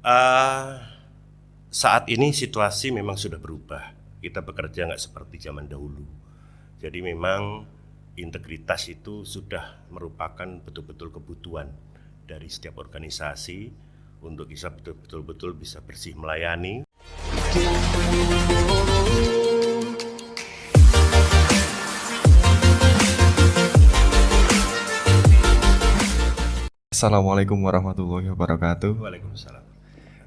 Eh, Saat ini situasi memang sudah berubah. Kita bekerja nggak seperti zaman dahulu. Jadi memang integritas itu sudah merupakan betul-betul kebutuhan dari setiap organisasi untuk bisa betul-betul bisa bersih melayani. Assalamualaikum warahmatullahi wabarakatuh. Waalaikumsalam.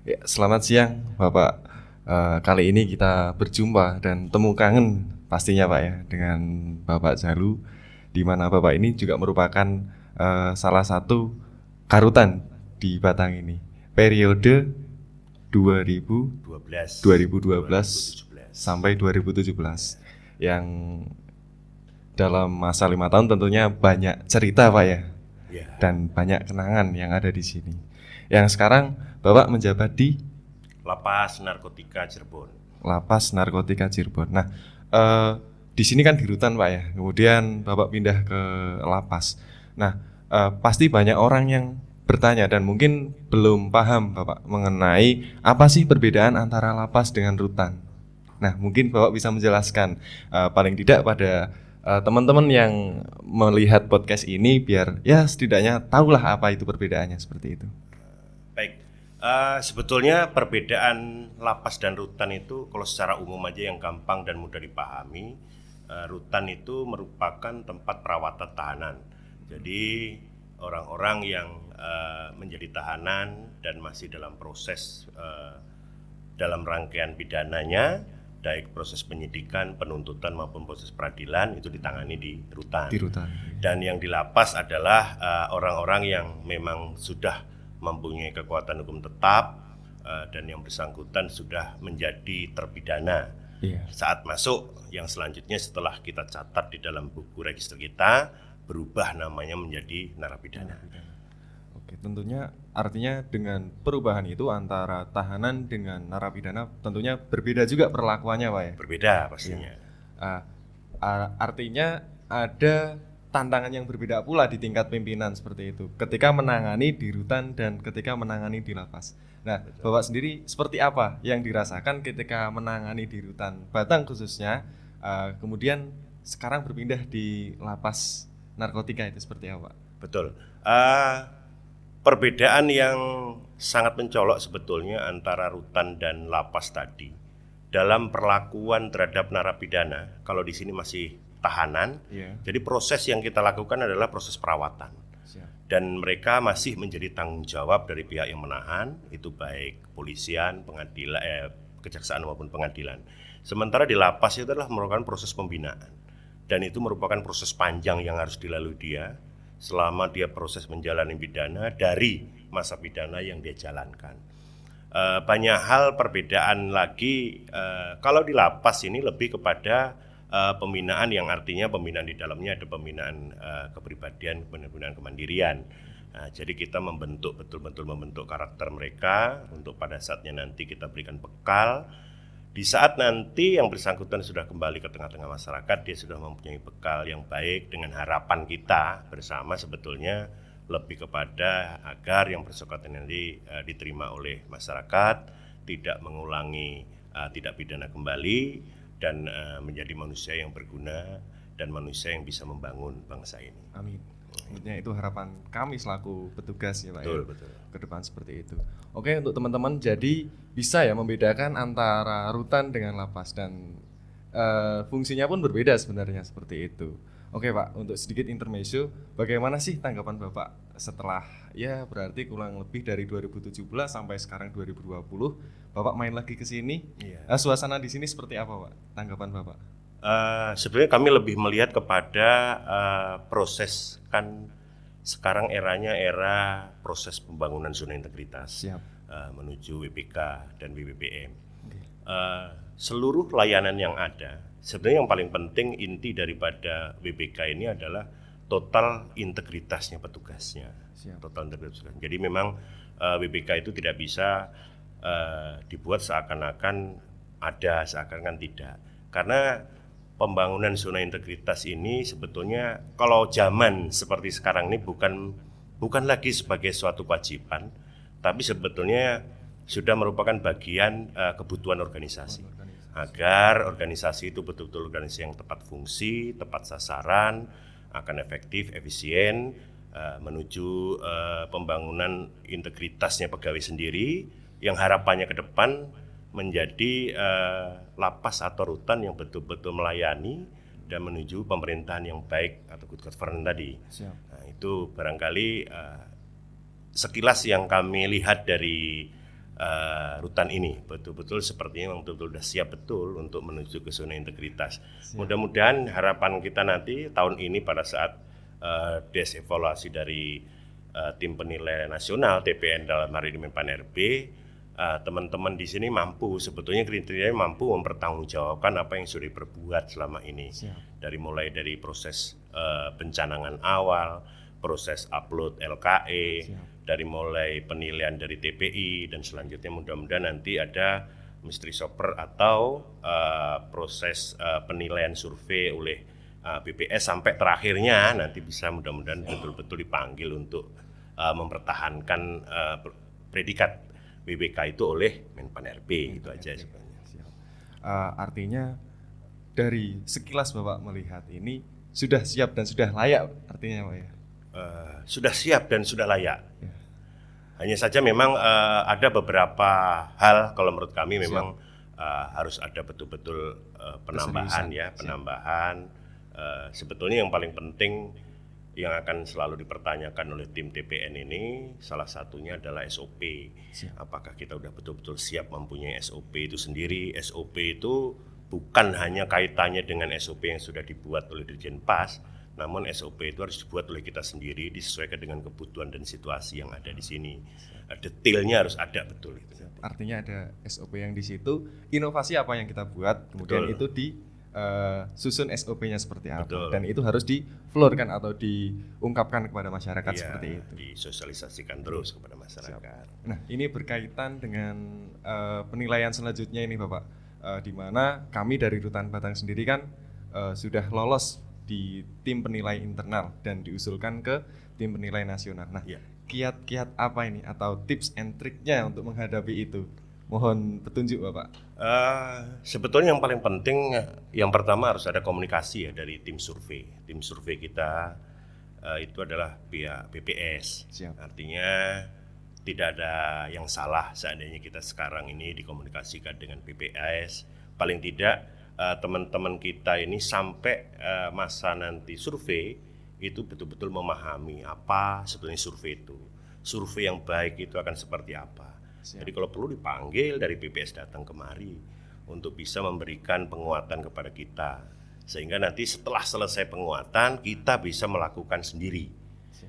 Ya, selamat siang Bapak. Kali ini kita berjumpa dan temu kangen pastinya Pak ya dengan Bapak Jalu, di mana Bapak ini juga merupakan salah satu karutan di Batang ini. Periode 2012 sampai 2017 yang dalam masa 5 tahun tentunya banyak cerita Pak ya. Ya. Dan banyak kenangan yang ada di sini. Yang sekarang Bapak menjabat di Lapas Narkotika Cirebon. Lapas Narkotika Cirebon. Nah, di sini kan di rutan Pak ya. Kemudian Bapak pindah ke lapas. Nah, pasti banyak orang yang bertanya dan mungkin belum paham Bapak mengenai apa sih perbedaan antara lapas dengan rutan. Nah, mungkin Bapak bisa menjelaskan paling tidak pada teman-teman yang melihat podcast ini biar ya setidaknya tahulah apa itu perbedaannya seperti itu. Baik, sebetulnya perbedaan lapas dan rutan itu kalau secara umum aja yang gampang dan mudah dipahami, rutan itu merupakan tempat perawatan tahanan. Jadi orang-orang yang menjadi tahanan dan masih dalam proses dalam rangkaian pidananya, baik proses penyidikan, penuntutan maupun proses peradilan itu ditangani di rutan. Di rutan. Dan yang di lapas adalah orang-orang yang memang sudah mempunyai kekuatan hukum tetap dan yang bersangkutan sudah menjadi terpidana. Iya. Saat masuk, yang selanjutnya setelah kita catat di dalam buku register kita, berubah namanya menjadi narapidana. Oke, tentunya artinya dengan perubahan itu antara tahanan dengan narapidana tentunya berbeda juga perlakuannya Pak ya. Berbeda pastinya. Artinya ada tantangan yang berbeda pula di tingkat pimpinan seperti itu ketika menangani di rutan dan ketika menangani di lapas. Nah, Bapak sendiri seperti apa yang dirasakan ketika menangani di rutan Batang khususnya, kemudian sekarang berpindah di lapas narkotika itu seperti apa? Betul. Perbedaan yang sangat mencolok sebetulnya antara rutan dan lapas tadi dalam perlakuan terhadap narapidana. Kalau di sini masih tahanan, jadi proses yang kita lakukan adalah proses perawatan. Dan mereka masih menjadi tanggung jawab dari pihak yang menahan, itu baik kepolisian, pengadilan, kejaksaan maupun pengadilan. Sementara di lapas itu adalah merupakan proses pembinaan, dan itu merupakan proses panjang yang harus dilalui dia selama dia proses menjalani pidana dari masa pidana yang dia jalankan. Banyak hal perbedaan lagi. Kalau di lapas ini lebih kepada pembinaan yang artinya pembinaan di dalamnya ada pembinaan kepribadian, pembinaan kemandirian. Jadi kita betul-betul membentuk karakter mereka untuk pada saatnya nanti kita berikan bekal. Di saat nanti yang bersangkutan sudah kembali ke tengah-tengah masyarakat, dia sudah mempunyai bekal yang baik dengan harapan kita bersama sebetulnya lebih kepada agar yang bersangkutan nanti diterima oleh masyarakat, tidak mengulangi tidak pidana kembali, dan menjadi manusia yang berguna dan manusia yang bisa membangun bangsa ini. Amin. Tentunya itu harapan kami selaku petugas ya Pak. Betul, ya, betul. ke depan seperti itu. Oke, untuk teman-teman jadi bisa ya membedakan antara rutan dengan lapas dan fungsinya pun berbeda sebenarnya seperti itu. Oke Pak, untuk sedikit intermezzo, bagaimana sih tanggapan Bapak setelah ya berarti kurang lebih dari 2017 sampai sekarang 2020, Bapak main lagi ke sini? Iya. Suasana di sini seperti apa Pak? Tanggapan Bapak? Sebenarnya kami lebih melihat kepada proses, kan sekarang eranya era proses pembangunan zona integritas. Siap. Menuju WPK dan WPPM. Seluruh layanan yang ada, sebenarnya yang paling penting inti daripada WPK ini adalah total integritasnya petugasnya. Siap. Total integritas. Jadi memang WPK itu tidak bisa dibuat seakan-akan ada, seakan-akan tidak. Karena pembangunan zona integritas ini sebetulnya kalau zaman seperti sekarang ini bukan lagi sebagai suatu kewajiban, tapi sebetulnya sudah merupakan bagian kebutuhan organisasi. Agar organisasi itu betul-betul organisasi yang tepat fungsi, tepat sasaran, akan efektif, efisien, menuju pembangunan integritasnya pegawai sendiri, yang harapannya ke depan menjadi lapas atau rutan yang betul-betul melayani dan menuju pemerintahan yang baik atau good governance tadi. Nah, itu barangkali sekilas yang kami lihat dari rutan ini, betul-betul sepertinya memang betul-betul sudah siap betul untuk menuju ke zona integritas. Mudah-mudahan harapan kita nanti tahun ini pada saat desevaluasi dari tim penilai nasional TPN dalam hari ini Menpan RB, teman-teman di sini mampu, sebetulnya kriterianya mampu mempertanggungjawabkan apa yang sudah diperbuat selama ini. Mulai dari proses pencanangan awal, proses upload LKE, dari mulai penilaian dari TPI, dan selanjutnya mudah-mudahan nanti ada mystery shopper atau proses penilaian survei oleh BPS sampai terakhirnya nanti bisa mudah-mudahan betul-betul dipanggil untuk mempertahankan predikat BBK itu oleh Menpan RB. Itu aja sebenarnya. Artinya dari sekilas Bapak melihat ini sudah siap dan sudah layak, artinya Pak ya? Sudah siap dan sudah layak. Hanya saja memang ada beberapa hal kalau menurut kami memang harus ada betul-betul penambahan ya, penambahan. Sebetulnya yang paling penting yang akan selalu dipertanyakan oleh tim TPN ini salah satunya adalah SOP. Apakah kita udah betul-betul siap mempunyai SOP itu sendiri? SOP itu bukan hanya kaitannya dengan SOP yang sudah dibuat oleh Dirjen Pas, namun SOP itu harus dibuat oleh kita sendiri, disesuaikan dengan kebutuhan dan situasi yang ada di sini. Detailnya harus ada betul itu. Artinya ada SOP yang di situ, inovasi apa yang kita buat, kemudian itu di susun SOP-nya seperti apa. Dan itu harus di-floorkan atau diungkapkan kepada masyarakat seperti itu. Disosialisasikan terus kepada masyarakat. Nah, ini berkaitan dengan penilaian selanjutnya ini Bapak, di mana kami dari Rutan Batang sendiri kan sudah lolos di tim penilai internal dan diusulkan ke tim penilai nasional. Nah, kiat-kiat apa ini atau tips and triknya untuk menghadapi itu? Mohon petunjuk Bapak. Sebetulnya yang paling penting yang pertama harus ada komunikasi ya dari tim survei. Tim survei kita itu adalah pihak BPS. Artinya tidak ada yang salah seandainya kita sekarang ini dikomunikasikan dengan BPS. Paling tidak teman-teman kita ini sampai masa nanti survei itu betul-betul memahami apa sebetulnya survei itu. Survei yang baik itu akan seperti apa. Jadi kalau perlu dipanggil dari BPS datang kemari untuk bisa memberikan penguatan kepada kita. Sehingga nanti setelah selesai penguatan kita bisa melakukan sendiri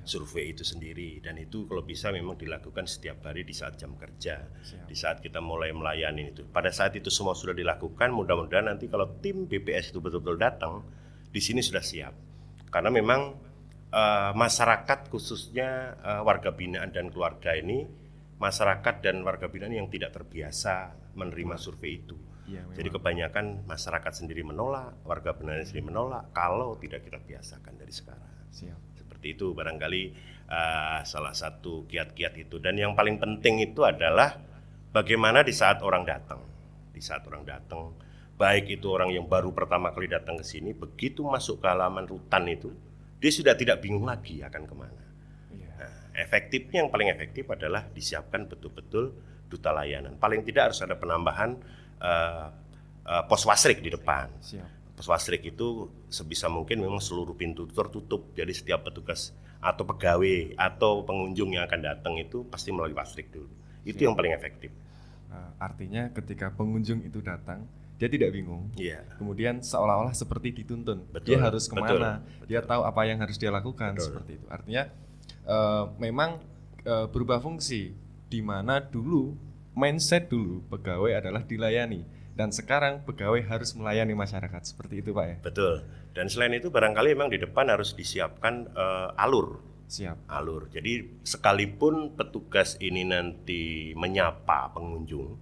survei itu sendiri. Dan itu kalau bisa memang dilakukan setiap hari di saat jam kerja, di saat kita mulai melayani itu. Pada saat itu semua sudah dilakukan, mudah-mudahan nanti kalau tim BPS itu betul-betul datang, di sini sudah siap. Karena memang masyarakat khususnya warga binaan dan keluarga ini, masyarakat dan warga binaan yang tidak terbiasa menerima survei itu. Jadi kebanyakan masyarakat sendiri menolak, warga binaan sendiri menolak kalau tidak kita biasakan dari sekarang. Seperti itu barangkali salah satu kiat-kiat itu. Dan yang paling penting itu adalah bagaimana di saat orang datang. Di saat orang datang, baik itu orang yang baru pertama kali datang ke sini, begitu masuk ke halaman rutan itu, dia sudah tidak bingung lagi akan kemana. Efektifnya yang paling efektif adalah disiapkan betul-betul duta layanan. Paling tidak harus ada penambahan pos wasrik di depan. Pos wasrik itu sebisa mungkin memang seluruh pintu tertutup. Jadi setiap petugas atau pegawai atau pengunjung yang akan datang itu pasti melalui wasrik dulu. Itu yang paling efektif. Artinya ketika pengunjung itu datang, dia tidak bingung. Kemudian seolah-olah seperti dituntun. Dia harus kemana? Dia tahu apa yang harus dia lakukan. Seperti itu. Artinya memang berubah fungsi, di mana dulu mindset dulu pegawai adalah dilayani dan sekarang pegawai harus melayani masyarakat, seperti itu Pak ya? Betul. Dan selain itu barangkali memang di depan harus disiapkan alur. Alur. Jadi sekalipun petugas ini nanti menyapa pengunjung,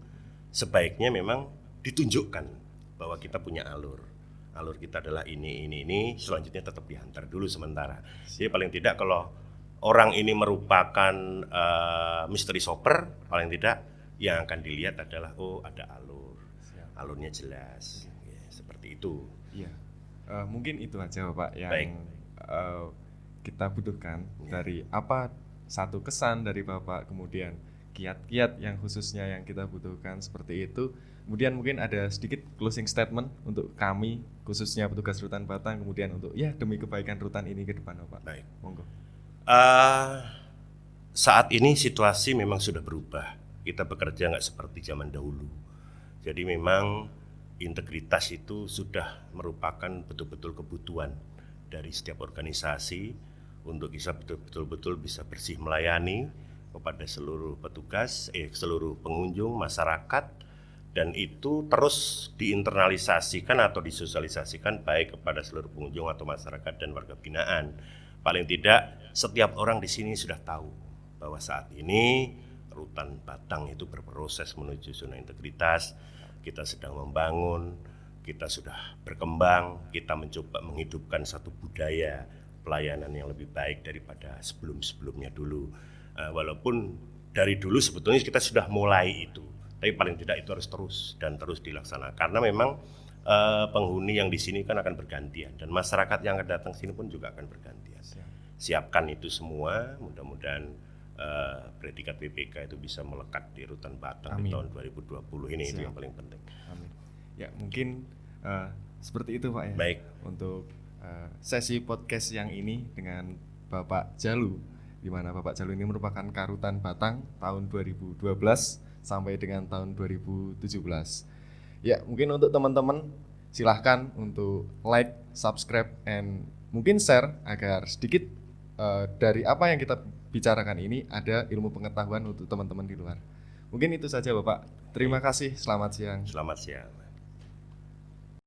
sebaiknya memang ditunjukkan bahwa kita punya alur. Alur kita adalah ini, selanjutnya tetap diantar dulu sementara. Jadi paling tidak kalau orang ini merupakan mystery shopper, paling tidak yang akan dilihat adalah ada alurnya jelas, ya, seperti itu. Iya. Mungkin itu aja Bapak yang Baik. Kita butuhkan dari apa satu kesan dari Bapak, kemudian kiat-kiat yang khususnya yang kita butuhkan seperti itu. Kemudian mungkin ada sedikit closing statement untuk kami khususnya petugas Rutan Batang, kemudian untuk ya demi kebaikan rutan ini ke depan Bapak. Baik. Monggo. Saat ini situasi memang sudah berubah. Kita bekerja nggak seperti zaman dahulu. Jadi memang integritas itu sudah merupakan betul-betul kebutuhan dari setiap organisasi untuk bisa betul-betul bisa bersih melayani kepada seluruh petugas, seluruh pengunjung, masyarakat, dan itu terus diinternalisasikan atau disosialisasikan baik kepada seluruh pengunjung atau masyarakat dan warga binaan. Paling tidak setiap orang di sini sudah tahu bahwa saat ini Rutan Batang itu berproses menuju zona integritas. Kita sedang membangun, kita sudah berkembang, kita mencoba menghidupkan satu budaya pelayanan yang lebih baik daripada sebelum-sebelumnya dulu. Walaupun dari dulu sebetulnya kita sudah mulai itu, tapi paling tidak itu harus terus dilaksanakan. Karena memang penghuni yang di sini kan akan bergantian dan masyarakat yang akan datang sini pun juga akan bergantian. Siapkan itu semua, mudah-mudahan predikat PPK itu bisa melekat di Rutan Batang di tahun 2020 ini. Itu yang paling penting. Amin. Ya mungkin seperti itu Pak ya. Baik. Untuk sesi podcast yang ini dengan Bapak Jalu, di mana Bapak Jalu ini merupakan Karutan Batang tahun 2012 sampai dengan tahun 2017. Ya mungkin untuk teman-teman silahkan untuk like, subscribe, and mungkin share agar sedikit dari apa yang kita bicarakan ini ada ilmu pengetahuan untuk teman-teman di luar. Mungkin itu saja Bapak. Terima kasih. Selamat siang. Selamat siang.